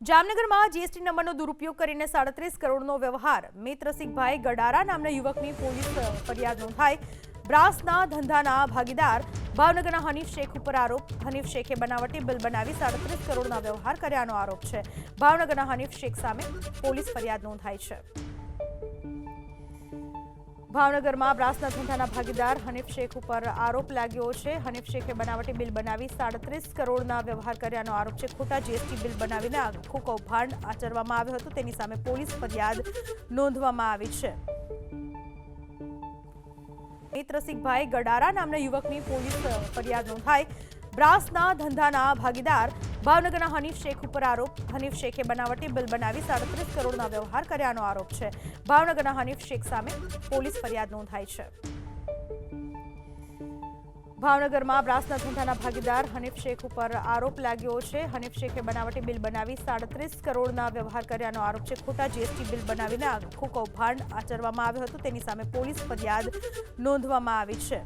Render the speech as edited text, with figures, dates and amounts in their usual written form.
જામનગરમાં જીએસટી નંબરનો દુરુપયોગ કરીને 37 કરોડનો વ્યવહાર મેત્રસિંહભાઈ ગડારા નામના યુવકની પોલીસ ફરિયાદ નોંધાઈ। બ્રાસના ધંધાના ભાગીદાર ભાવનગરના હનીફ શેખ ઉપર આરોપ। હનીફ શેખે બનાવટી બિલ બનાવી 37 કરોડના વ્યવહાર કર્યાનો આરોપ છે। ભાવનગરના હનીફ શેખ સામે પોલીસ ફરિયાદ નોંધાઈ છે। ભાવનગરમાં બ્રાસના ધંધાના ભાગીદાર હનીફ શેખ ઉપર આરોપ લાગ્યો છે। હનીફ શેખે બનાવટી બિલ બનાવી 37 કરોડના વ્યવહાર કર્યાનો આરોપ છે। ખોટા જીએસટી બિલ બનાવીને આખું કૌભાંડ આચરવામાં આવ્યું હતું, તેની સામે પોલીસ ફરિયાદ નોંધવામાં આવી છે। મેત્રસિંહભાઈ ગડારા નામના યુવકની પોલીસ ફરિયાદ નોંધાઈ। બ્રાસના ધંધાના ભાગીદાર ભાવનગરના હનીફ શેખ ઉપર આરોપ। હનીફ શેખે બનાવટી બિલ બનાવી 37 કરોડના વ્યવહાર કર્યાનો આરોપ છે। ભાવનગરના હનીફ શેખ સામે પોલીસ ફરિયાદ નોંધાઈ છે। ભાવનગરમાં બ્રાસના ધંધાના ભાગીદાર હનીફ શેખ ઉપર આરોપ લાગ્યો છે। હનીફ શેખે બનાવટી બિલ બનાવી 37 કરોડના વ્યવહાર કર્યાનો આરોપ છે। ખોટા જીએસટી બિલ બનાવીને આખું કૌભાંડ આચરવામાં આવ્યું હતું, તેની સામે પોલીસ ફરિયાદ નોંધવામાં આવી છે।